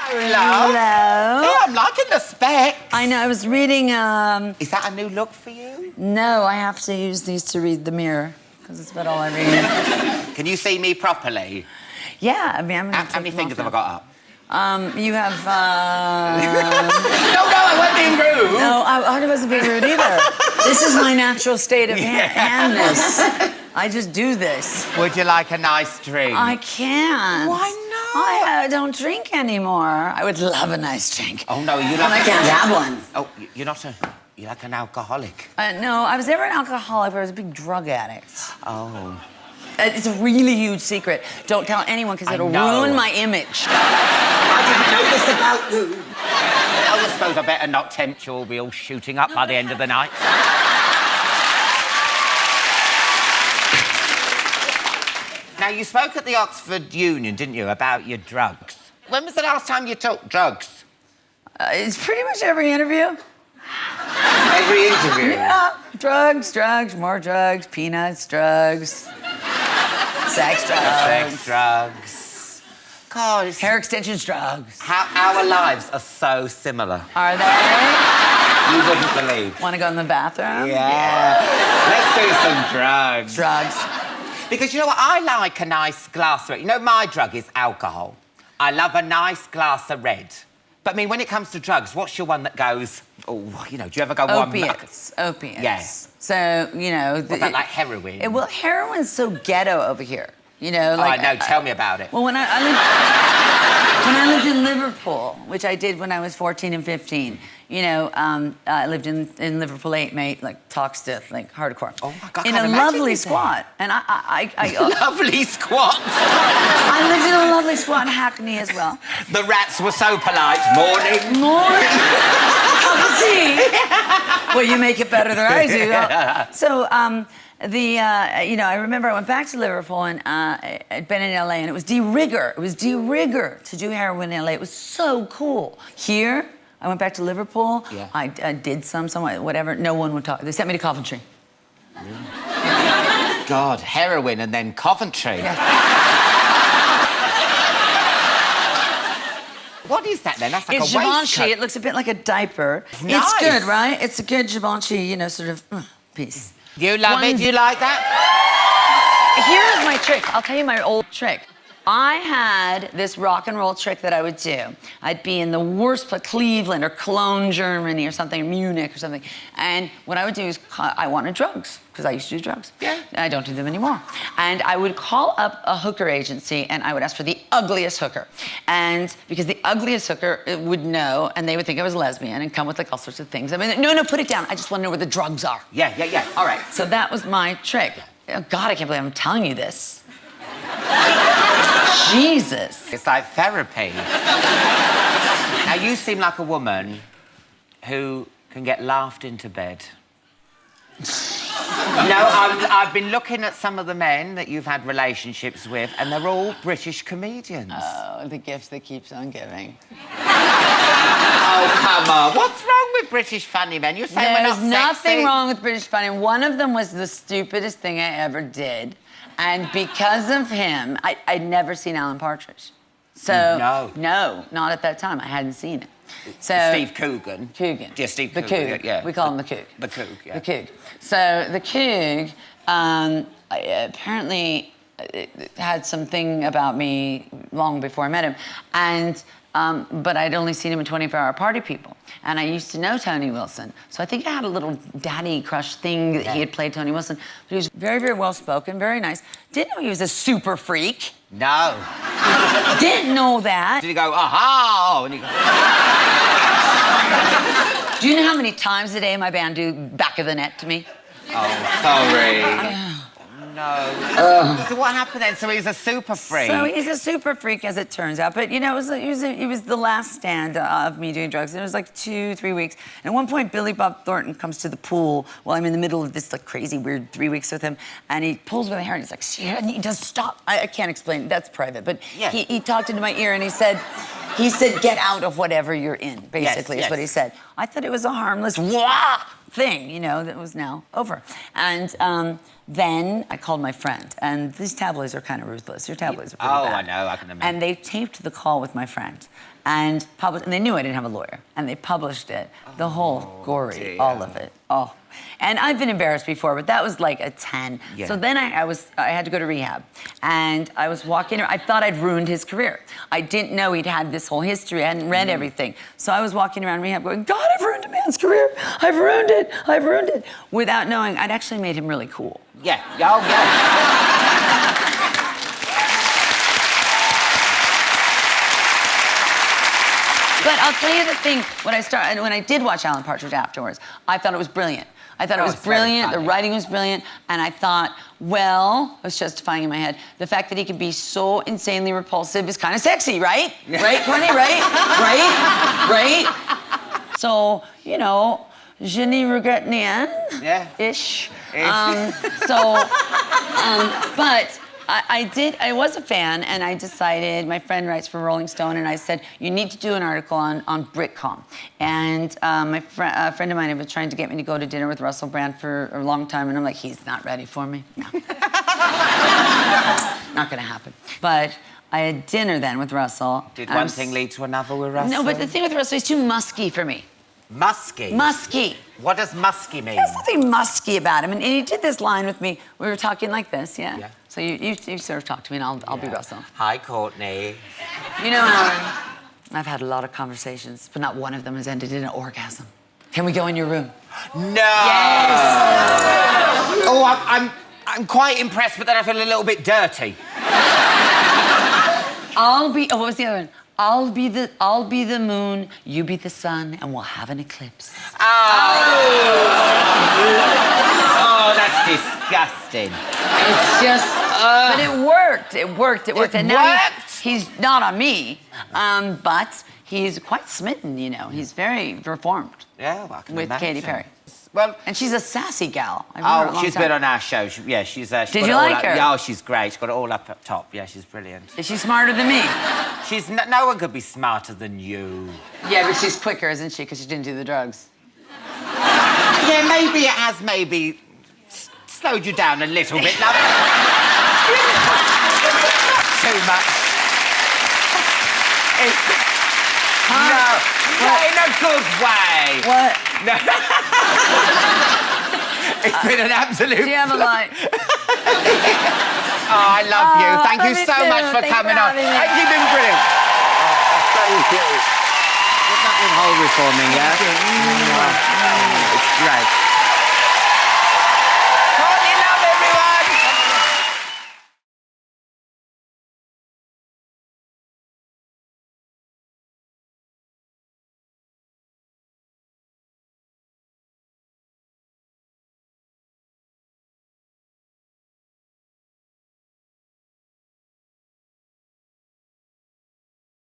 Hello, love. Hello. Yeah, I'm liking the specs. I know, I was reading, Is that a new look for you? No, I have to use these to read the mirror, because it's about all I read. Can you see me properly? Yeah, I mean, I'm gonna How many fingers have I got up? You have, No, I wasn't being rude. No, I wasn't being rude either. This is my natural state of handness. I just do this. Would you like a nice drink? I can't. Why not? I don't drink anymore. I would love a nice drink. Oh, no, you're But not... I can't have one. Oh, you're not a... You're like an alcoholic. No, I was never an alcoholic, but I was a big drug addict. Oh. It's a really huge secret. Don't tell anyone, because it'll ruin my image. I didn't know this about you. I suppose I better not tempt you. We'll be all shooting up by the end of the night. Now, you spoke at the Oxford Union, didn't you, about your drugs? When was the last time you took drugs? It's pretty much every interview. Every interview? Yeah. Drugs, more drugs, peanuts, drugs. Sex drugs. Sex drugs. God, it's... Hair extensions, drugs. Our lives are so similar. Are they? You wouldn't believe. Want to go in the bathroom? Yeah. Let's do some drugs. Drugs. Because you know what? I like a nice glass of red. You know, my drug is alcohol. I love a nice glass of red. But, I mean, when it comes to drugs, what's your one that goes... Oh, you know, do you ever go Opiates. Opiates. Yes. So, you know... What's that, like heroin? Well, heroin's so ghetto over here. You know, like... Oh, I know. Tell me about it. Well, when I lived in Liverpool, which I did when I was 14 and 15, you know, I lived in Liverpool 8, mate, like talk stiff, like hardcore. Oh my God! In a lovely squat, and I lovely squat. I lived in a lovely squat in Hackney as well. The rats were so polite. Morning. Cup of tea. Well, you make it better than I do. So, you know, I remember I went back to Liverpool and I'd been in LA, and it was de rigueur. It was de rigueur to do heroin in LA. It was so cool. Here, I went back to Liverpool. Yeah. I did some, whatever. No one would talk. They sent me to Coventry. Really? God, heroin and then Coventry. Yeah. What is that then? That's like It's a Givenchy. waistcoat. It looks a bit like a diaper. Nice. It's good, right? It's a good Givenchy, you know, sort of piece. You love it? Do you like that? Here's my trick. I'll tell you my old trick. I had this rock and roll trick that I would do. I'd be in the worst place, Cleveland or Cologne, Germany or something, Munich or something. And what I would do is I wanted drugs, because I used to do drugs. Yeah. I don't do them anymore. And I would call up a hooker agency and I would ask for the ugliest hooker. And because the ugliest hooker would know, and they would think I was a lesbian and come with like all sorts of things. I mean, no, put it down. I just want to know where the drugs are. Yeah. All right. So that was my trick. Oh, God, I can't believe I'm telling you this. Jesus. It's like therapy. Now, you seem like a woman who can get laughed into bed. No, I've been looking at some of the men that you've had relationships with, and they're all British comedians. Oh, the gift that keeps on giving. Oh, come on. What's wrong with British funny men? You're saying we're not There's nothing sexy? wrong with British funny. One of them was the stupidest thing I ever did. And because of him, I'd never seen Alan Partridge. So, no, not at that time. I hadn't seen it. So Steve Coogan. Yeah, Steve the Coogan. Coog. Yeah. We call him the Coog. The Coog, yeah. The Coog. So the Coog apparently had something about me long before I met him. And but I'd only seen him in 24-hour Party People. And I used to know Tony Wilson. So I think I had a little daddy crush thing that he had played Tony Wilson. But he was very, very well-spoken, very nice. Didn't know he was a super freak. No. Didn't know that. Did he go, aha? And he go... Do you know how many times a day my band do back of the net to me? Oh, sorry. No. So what happened then? So he was a super freak. So he's a super freak, as it turns out. But, you know, it was the last stand of me doing drugs. And it was like 2-3 weeks. And at one point, Billy Bob Thornton comes to the pool while I'm in the middle of this, like, crazy, weird 3 weeks with him. And he pulls me by the hair and he's like, "Shit," and he does stop. I can't explain. That's private. But he talked into my ear and he said, get out of whatever you're in, basically, is what he said. I thought it was a harmless, wah! thing, you know, that was now over. And then I called my friend, and these tabloids are kind of ruthless. Your tabloids are pretty bad. I know, I can imagine. And they taped the call with my friend and published, and they knew I didn't have a lawyer, and they published it, the whole gory, dear. all of it. Oh. And I've been embarrassed before, but that was like a 10. Yeah. So then I had to go to rehab, and I was walking, I thought I'd ruined his career. I didn't know he'd had this whole history. I hadn't read everything. So I was walking around rehab going, God, I've ruined a man's career. I've ruined it. I've ruined it. Without knowing, I'd actually made him really cool. Yeah, oh, yeah. But I'll tell you the thing, when I did watch Alan Partridge afterwards, I thought it was brilliant. I thought it was it's very brilliant, the funny. writing was brilliant, and I thought, well, I was justifying in my head, the fact that he could be so insanely repulsive is kind of sexy, right? Right, Courtney, right? Right? So, you know, je n'y regrette rien. Yeah. Ish. Ish. But I was a fan, and I decided, my friend writes for Rolling Stone, and I said, you need to do an article on Britcom. And a friend of mine had been trying to get me to go to dinner with Russell Brand for a long time, and I'm like, he's not ready for me. No. Not gonna happen. But I had dinner then with Russell. Did one thing lead to another with Russell? No, but the thing with Russell, he's too musky for me. Musky? Musky. What does musky mean? There's nothing musky about him. And he did this line with me. We were talking like this, yeah? Yeah. So you sort of talk to me, and I'll be Russell. Hi, Courtney. You know, Alan, I've had a lot of conversations, but not one of them has ended in an orgasm. Can we go in your room? No! Yes! Oh, I'm quite impressed, but then I feel a little bit dirty. Oh, what was the other one? I'll be the moon, you be the sun, and we'll have an eclipse. Oh, that's disgusting. It's just, but it worked. It worked. And now he's not on me, but he's quite smitten, you know. He's very reformed. Yeah, well, I can with imagine. Katy Perry. Well, And she's a sassy gal. I've known her a long she's time. been on our show. She's Did got you it all like up. her? Yeah, oh, she's great. She's got it all up top. Yeah, she's brilliant. Is she smarter than me? No one could be smarter than you. Yeah, but she's quicker, isn't she? Because she didn't do the drugs. Yeah, maybe it has slowed you down a little bit, love. Not too much. No, in a good way. What? No. It's been an absolute. Do you have a line? Oh, I love you. Thank you love you so too. much for Thanks coming for on. having me. Thank you, you've been brilliant. Thank you. Good luck with whole reforming, yeah? Thank you. It's great.